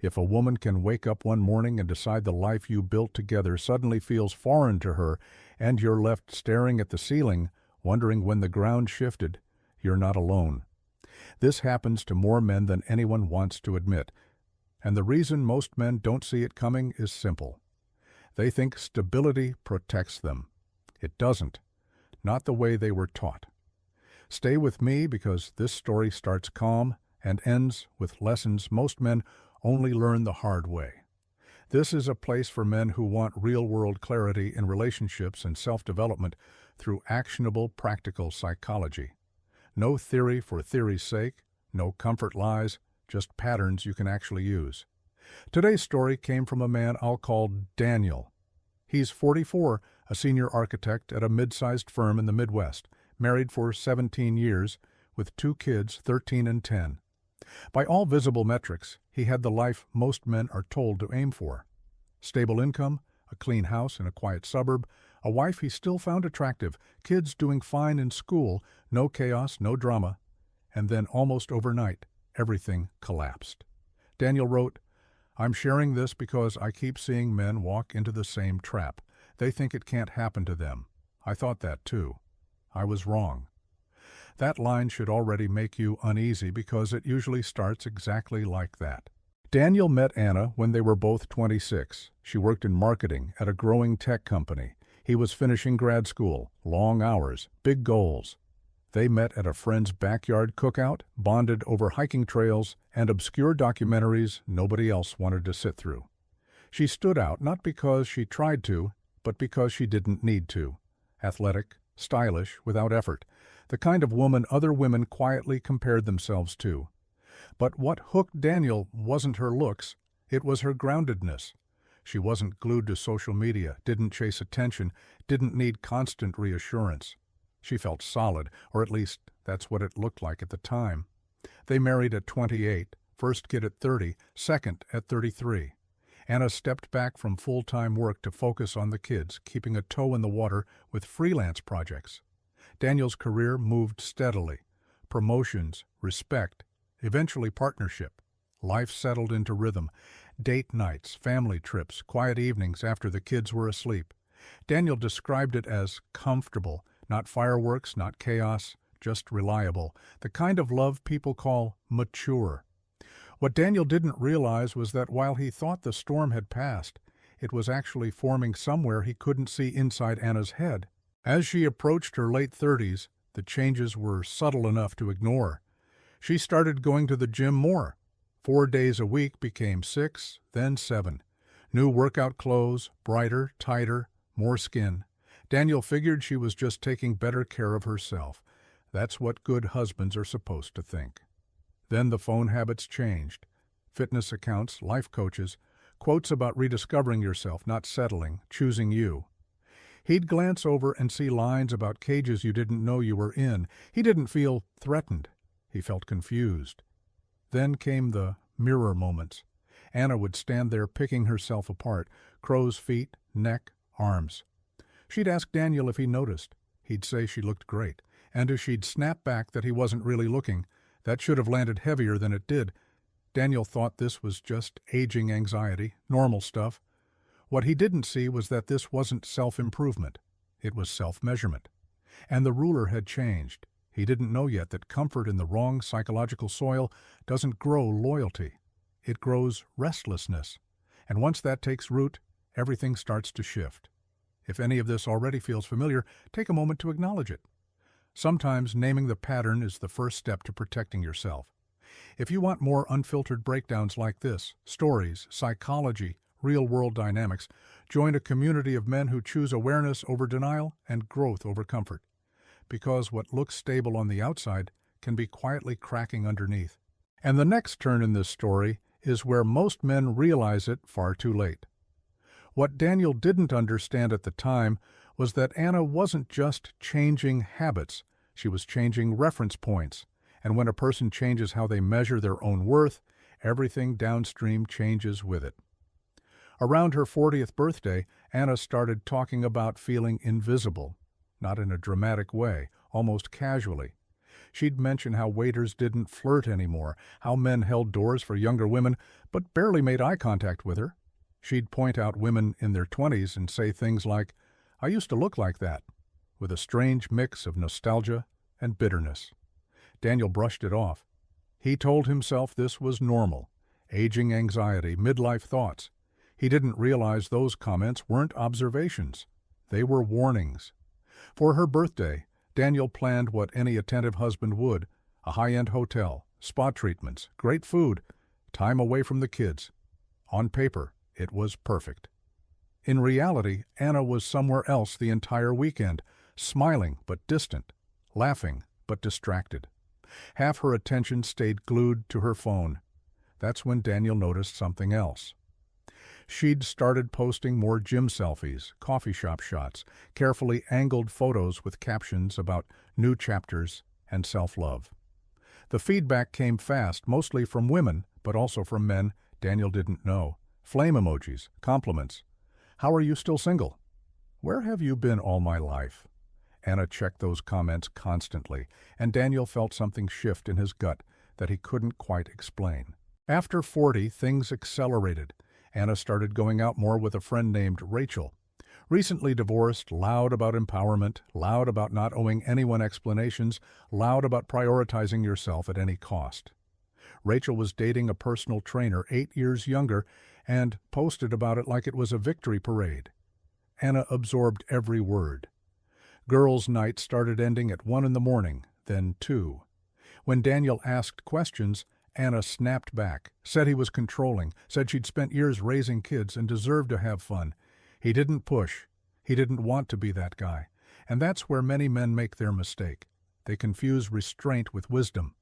If a woman can wake up one morning and decide the life you built together suddenly feels foreign to her and you're left staring at the ceiling, wondering when the ground shifted, you're not alone. This happens to more men than anyone wants to admit, and the reason most men don't see it coming is simple. They think stability protects them. It doesn't, not the way they were taught. Stay with me because this story starts calm and ends with lessons most men only learn the hard way. This is a place for men who want real-world clarity in relationships and self-development through actionable, practical psychology. No theory for theory's sake, no comfort lies, just patterns you can actually use. Today's story came from a man I'll call Daniel. He's 44, a senior architect at a mid-sized firm in the Midwest, married for 17 years, with 2 kids, 13 and 10. By all visible metrics, he had the life most men are told to aim for. Stable income, a clean house in a quiet suburb, a wife he still found attractive, kids doing fine in school, no chaos, no drama. And then almost overnight, everything collapsed. Daniel wrote, "I'm sharing this because I keep seeing men walk into the same trap. They think it can't happen to them. I thought that too. I was wrong." That line should already make you uneasy because it usually starts exactly like that. Daniel met Anna when they were both 26. She worked in marketing at a growing tech company. He was finishing grad school, long hours, big goals. They met at a friend's backyard cookout, bonded over hiking trails and obscure documentaries nobody else wanted to sit through. She stood out not because she tried to, but because she didn't need to. Athletic, stylish, without effort, the kind of woman other women quietly compared themselves to. But what hooked Daniel wasn't her looks, it was her groundedness. She wasn't glued to social media, didn't chase attention, didn't need constant reassurance. She felt solid, or at least that's what it looked like at the time. They married at 28, first kid at 30, second at 33. Anna stepped back from full-time work to focus on the kids, keeping a toe in the water with freelance projects. Daniel's career moved steadily. Promotions, respect, eventually partnership. Life settled into rhythm. Date nights, family trips, quiet evenings after the kids were asleep. Daniel described it as comfortable, not fireworks, not chaos, just reliable, the kind of love people call mature. What Daniel didn't realize was that while he thought the storm had passed, it was actually forming somewhere he couldn't see inside Anna's head. As she approached her late 30s, the changes were subtle enough to ignore. She started going to the gym more. 4 days a week became 6, then 7. New workout clothes, brighter, tighter, more skin. Daniel figured she was just taking better care of herself. That's what good husbands are supposed to think. Then the phone habits changed. Fitness accounts, life coaches, quotes about rediscovering yourself, not settling, choosing you. He'd glance over and see lines about cages you didn't know you were in. He didn't feel threatened. He felt confused. Then came the mirror moments. Anna would stand there picking herself apart, crow's feet, neck, arms. She'd ask Daniel if he noticed. He'd say she looked great, and as she'd snap back that he wasn't really looking, that should have landed heavier than it did. Daniel thought this was just aging anxiety, normal stuff. What he didn't see was that this wasn't self-improvement. It was self-measurement. And the ruler had changed. He didn't know yet that comfort in the wrong psychological soil doesn't grow loyalty. It grows restlessness. And once that takes root, everything starts to shift. If any of this already feels familiar, take a moment to acknowledge it. Sometimes naming the pattern is the first step to protecting yourself. If you want more unfiltered breakdowns like this, stories, psychology, real-world dynamics, join a community of men who choose awareness over denial and growth over comfort. Because what looks stable on the outside can be quietly cracking underneath. And the next turn in this story is where most men realize it far too late. What Daniel didn't understand at the time was that Anna wasn't just changing habits, she was changing reference points. And when a person changes how they measure their own worth, everything downstream changes with it. Around her 40th birthday, Anna started talking about feeling invisible, not in a dramatic way, almost casually. She'd mention how waiters didn't flirt anymore, how men held doors for younger women but barely made eye contact with her. She'd point out women in their 20s and say things like, "I used to look like that," with a strange mix of nostalgia and bitterness. Daniel brushed it off. He told himself this was normal, aging anxiety, midlife thoughts. He didn't realize those comments weren't observations. They were warnings. For her birthday, Daniel planned what any attentive husband would: a high-end hotel, spa treatments, great food, time away from the kids. On paper, it was perfect. In reality, Anna was somewhere else the entire weekend, smiling but distant, laughing but distracted. Half her attention stayed glued to her phone. That's when Daniel noticed something else. She'd started posting more gym selfies, coffee shop shots, carefully angled photos with captions about new chapters and self-love. The feedback came fast, mostly from women, but also from men Daniel didn't know. Flame emojis, compliments. "How are you still single?" "Where have you been all my life?" Anna checked those comments constantly, and Daniel felt something shift in his gut that he couldn't quite explain. After 40, things accelerated. Anna started going out more with a friend named Rachel. Recently divorced, loud about empowerment, loud about not owing anyone explanations, loud about prioritizing yourself at any cost. Rachel was dating a personal trainer 8 years younger and posted about it like it was a victory parade. Anna absorbed every word. Girls' night started ending at 1 in the morning, then 2. When Daniel asked questions, Anna snapped back, said he was controlling, said she'd spent years raising kids and deserved to have fun. He didn't push. He didn't want to be that guy. And that's where many men make their mistake. They confuse restraint with wisdom.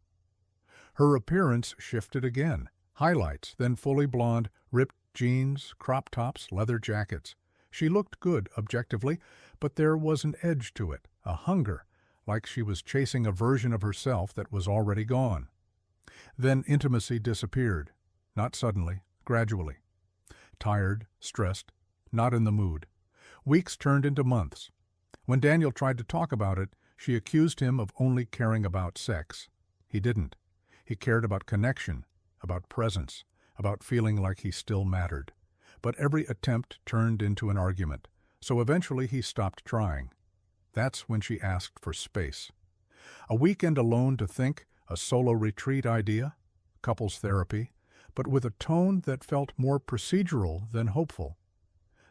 Her appearance shifted again. Highlights, then fully blonde, ripped jeans, crop tops, leather jackets. She looked good, objectively, but there was an edge to it, a hunger, like she was chasing a version of herself that was already gone. Then intimacy disappeared, not suddenly, gradually. Tired, stressed, not in the mood. Weeks turned into months. When Daniel tried to talk about it, she accused him of only caring about sex. He didn't. He cared about connection, about presence, about feeling like he still mattered. But every attempt turned into an argument, so eventually he stopped trying. That's when she asked for space. A weekend alone to think, a solo retreat idea, couples therapy, but with a tone that felt more procedural than hopeful.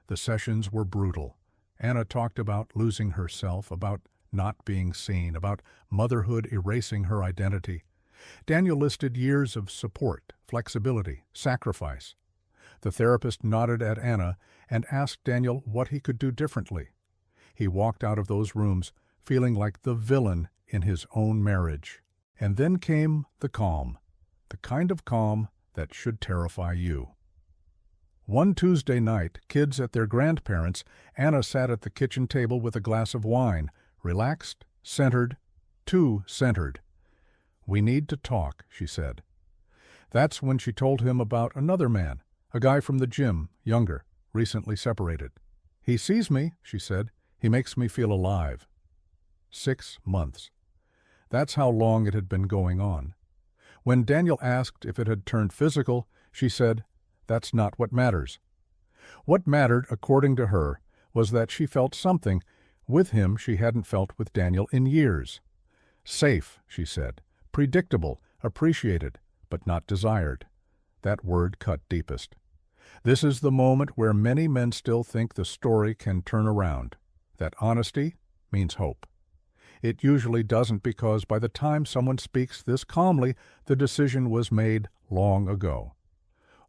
The sessions were brutal. Anna talked about losing herself, about not being seen, about motherhood erasing her identity. Daniel listed years of support, flexibility, sacrifice. The therapist nodded at Anna and asked Daniel what he could do differently. He walked out of those rooms feeling like the villain in his own marriage. And then came the calm, the kind of calm that should terrify you. One Tuesday night, kids at their grandparents', Anna sat at the kitchen table with a glass of wine, relaxed, centered, too centered. "We need to talk," she said. That's when she told him about another man, a guy from the gym, younger, recently separated. "He sees me," she said. "He makes me feel alive." 6 months. That's how long it had been going on. When Daniel asked if it had turned physical, she said, "That's not what matters." What mattered, according to her, was that she felt something with him she hadn't felt with Daniel in years. Safe, she said, predictable, appreciated, but not desired. That word cut deepest. This is the moment where many men still think the story can turn around. That honesty means hope. It usually doesn't, because by the time someone speaks this calmly, the decision was made long ago.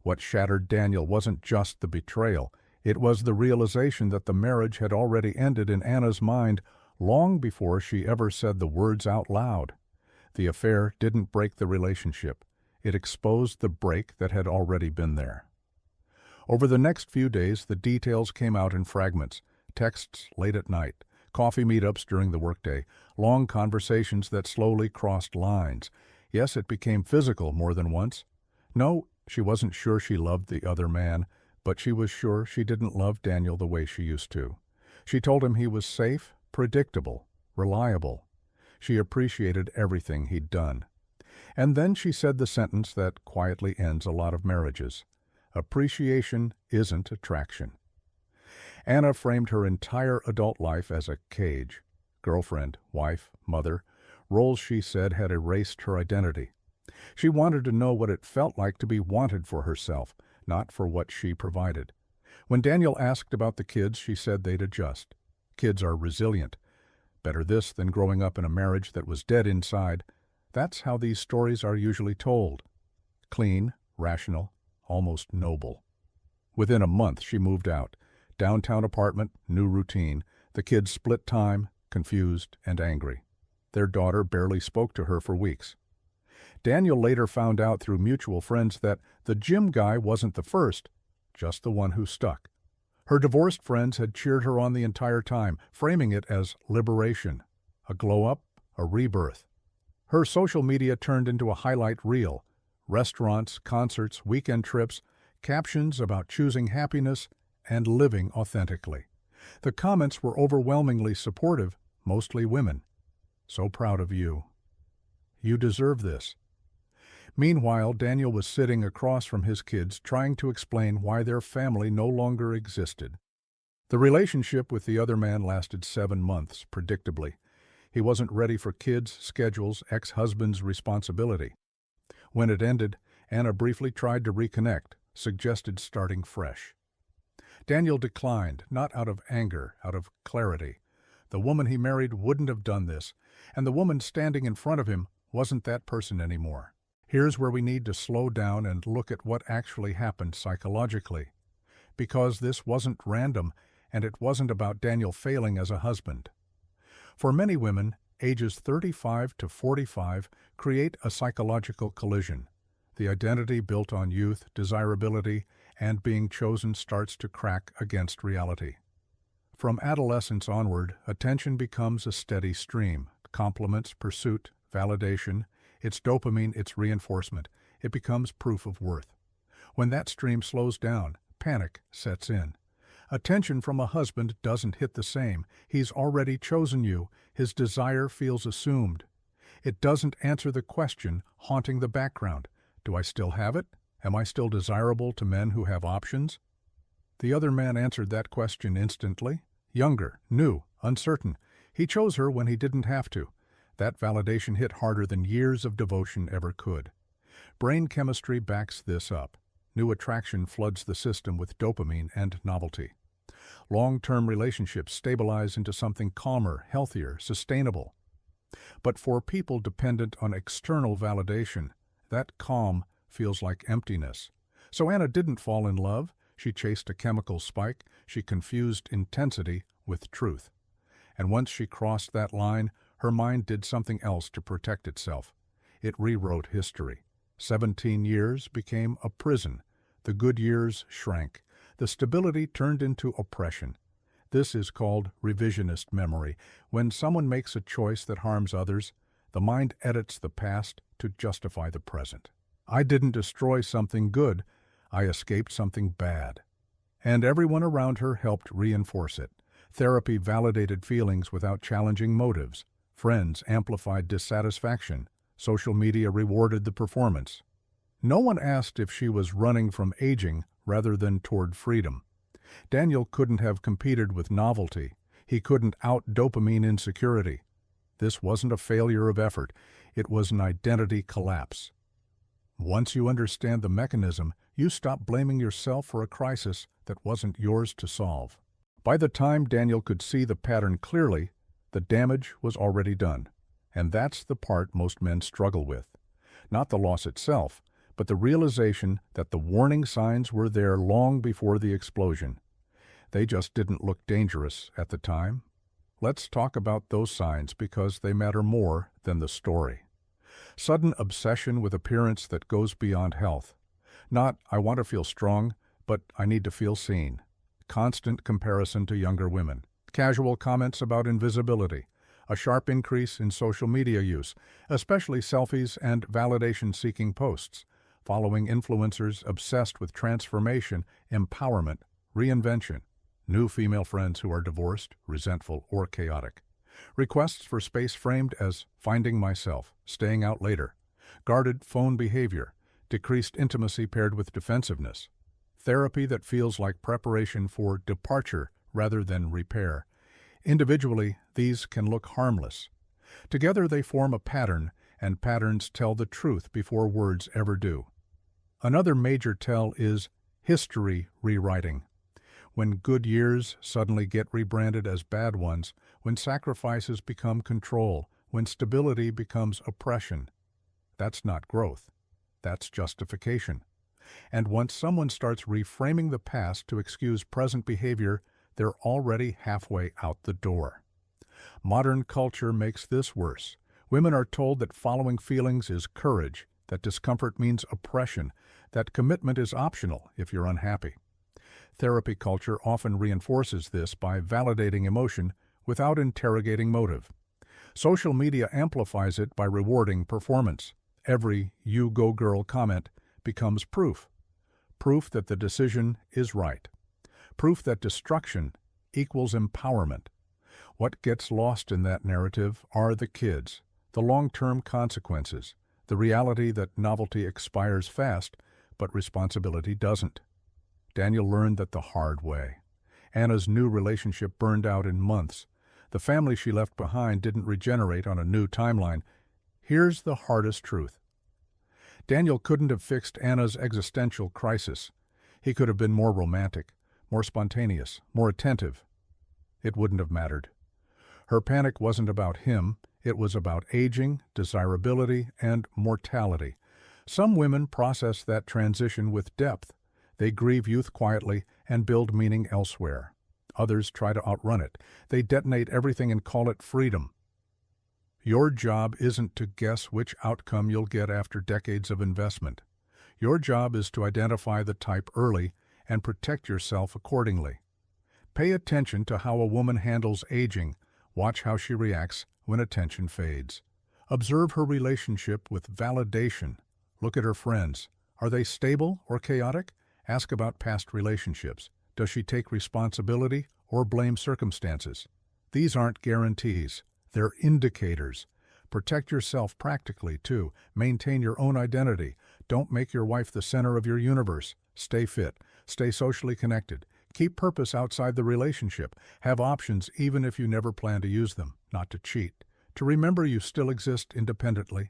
What shattered Daniel wasn't just the betrayal. It was the realization that the marriage had already ended in Anna's mind long before she ever said the words out loud. The affair didn't break the relationship. It exposed the break that had already been there. Over the next few days, the details came out in fragments, texts late at night, coffee meetups during the workday, long conversations that slowly crossed lines. Yes, it became physical more than once. No, she wasn't sure she loved the other man, but she was sure she didn't love Daniel the way she used to. She told him he was safe, predictable, reliable. She appreciated everything he'd done. And then she said the sentence that quietly ends a lot of marriages. Appreciation isn't attraction. Anna framed her entire adult life as a cage. Girlfriend, wife, mother, roles she said had erased her identity. She wanted to know what it felt like to be wanted for herself, not for what she provided. When Daniel asked about the kids, she said they'd adjust. Kids are resilient. Better this than growing up in a marriage that was dead inside. That's how these stories are usually told. Clean, rational, almost noble. Within a month, she moved out. Downtown apartment, new routine. The kids split time, confused and angry. Their daughter barely spoke to her for weeks. Daniel later found out through mutual friends that the gym guy wasn't the first, just the one who stuck. Her divorced friends had cheered her on the entire time, framing it as liberation, a glow-up, a rebirth. Her social media turned into a highlight reel. Restaurants, concerts, weekend trips, captions about choosing happiness and living authentically. The comments were overwhelmingly supportive, mostly women. So proud of you. You deserve this. Meanwhile, Daniel was sitting across from his kids trying to explain why their family no longer existed. The relationship with the other man lasted 7 months, predictably. He wasn't ready for kids, schedules, ex-husband's responsibility. When it ended, Anna briefly tried to reconnect, suggested starting fresh. Daniel declined, not out of anger, out of clarity. The woman he married wouldn't have done this, and the woman standing in front of him wasn't that person anymore. Here's where we need to slow down and look at what actually happened psychologically. Because this wasn't random, and it wasn't about Daniel failing as a husband. For many women, ages 35 to 45 create a psychological collision. The identity built on youth, desirability, and being chosen starts to crack against reality. From adolescence onward, attention becomes a steady stream. Compliments, pursuit, validation. It's dopamine, it's reinforcement. It becomes proof of worth. When that stream slows down, panic sets in. Attention from a husband doesn't hit the same. He's already chosen you. His desire feels assumed. It doesn't answer the question haunting the background. Do I still have it? Am I still desirable to men who have options? The other man answered that question instantly. Younger, new, uncertain. He chose her when he didn't have to. That validation hit harder than years of devotion ever could. Brain chemistry backs this up. New attraction floods the system with dopamine and novelty. Long-term relationships stabilize into something calmer, healthier, sustainable. But for people dependent on external validation, that calm feels like emptiness. So Anna didn't fall in love. She chased a chemical spike. She confused intensity with truth. And once she crossed that line, her mind did something else to protect itself. It rewrote history. 17 years became a prison. The good years shrank. The stability turned into oppression. This is called revisionist memory. When someone makes a choice that harms others, the mind edits the past to justify the present. I didn't destroy something good. I escaped something bad. And everyone around her helped reinforce it. Therapy validated feelings without challenging motives. Friends amplified dissatisfaction. Social media rewarded the performance. No one asked if she was running from aging rather than toward freedom. Daniel couldn't have competed with novelty. He couldn't out dopamine insecurity. This wasn't a failure of effort. It was an identity collapse. Once you understand the mechanism, you stop blaming yourself for a crisis that wasn't yours to solve. By the time Daniel could see the pattern clearly, the damage was already done. And that's the part most men struggle with. Not the loss itself, but the realization that the warning signs were there long before the explosion. They just didn't look dangerous at the time. Let's talk about those signs because they matter more than the story. Sudden obsession with appearance that goes beyond health. Not, I want to feel strong, but I need to feel seen. Constant comparison to younger women. Casual comments about invisibility. A sharp increase in social media use, especially selfies and validation-seeking posts, following influencers obsessed with transformation, empowerment, reinvention. New female friends who are divorced, resentful, or chaotic. Requests for space framed as finding myself, staying out later, guarded phone behavior, decreased intimacy paired with defensiveness, therapy that feels like preparation for departure rather than repair. Individually, these can look harmless. Together they form a pattern, and patterns tell the truth before words ever do. Another major tell is history rewriting. When good years suddenly get rebranded as bad ones, when sacrifices become control, when stability becomes oppression. That's not growth. That's justification. And once someone starts reframing the past to excuse present behavior, they're already halfway out the door. Modern culture makes this worse. Women are told that following feelings is courage, that discomfort means oppression, that commitment is optional if you're unhappy. Therapy culture often reinforces this by validating emotion without interrogating motive. Social media amplifies it by rewarding performance. Every "you go girl" comment becomes proof. Proof that the decision is right. Proof that destruction equals empowerment. What gets lost in that narrative are the kids, the long-term consequences, the reality that novelty expires fast, but responsibility doesn't. Daniel learned that the hard way. Anna's new relationship burned out in months. The family she left behind didn't regenerate on a new timeline. Here's the hardest truth. Daniel couldn't have fixed Anna's existential crisis. He could have been more romantic, more spontaneous, more attentive. It wouldn't have mattered. Her panic wasn't about him. It was about aging, desirability, and mortality. Some women process that transition with depth. They grieve youth quietly and build meaning elsewhere. Others try to outrun it. They detonate everything and call it freedom. Your job isn't to guess which outcome you'll get after decades of investment. Your job is to identify the type early and protect yourself accordingly. Pay attention to how a woman handles aging. Watch how she reacts when attention fades. Observe her relationship with validation. Look at her friends. Are they stable or chaotic? Ask about past relationships. Does she take responsibility or blame circumstances? These aren't guarantees. They're indicators. Protect yourself practically, too. Maintain your own identity. Don't make your wife the center of your universe. Stay fit. Stay socially connected. Keep purpose outside the relationship. Have options even if you never plan to use them. Not to cheat. To remember you still exist independently.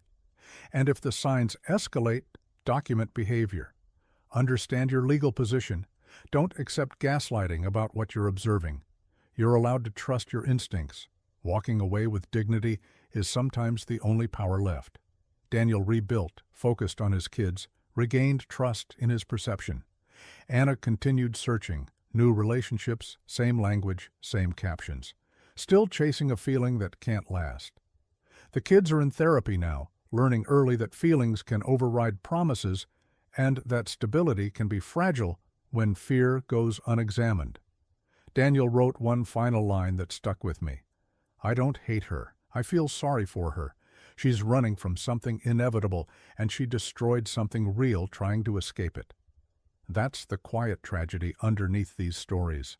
And if the signs escalate, document behavior. Understand your legal position. Don't accept gaslighting about what you're observing. You're allowed to trust your instincts. Walking away with dignity is sometimes the only power left. Daniel rebuilt, focused on his kids, regained trust in his perception. Anna continued searching. New relationships, same language, same captions. Still chasing a feeling that can't last. The kids are in therapy now, learning early that feelings can override promises and that stability can be fragile when fear goes unexamined. Daniel wrote one final line that stuck with me. I don't hate her. I feel sorry for her. She's running from something inevitable, and she destroyed something real trying to escape it. That's the quiet tragedy underneath these stories.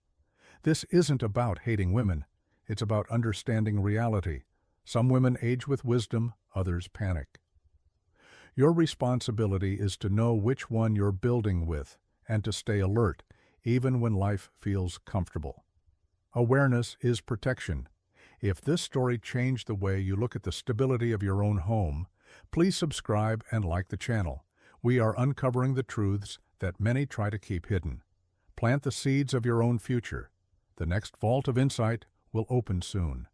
This isn't about hating women. It's about understanding reality. Some women age with wisdom, others panic. Your responsibility is to know which one you're building with and to stay alert, even when life feels comfortable. Awareness is protection. If this story changed the way you look at the stability of your own home, please subscribe and like the channel. We are uncovering the truths that many try to keep hidden. Plant the seeds of your own future. The next vault of insight will open soon.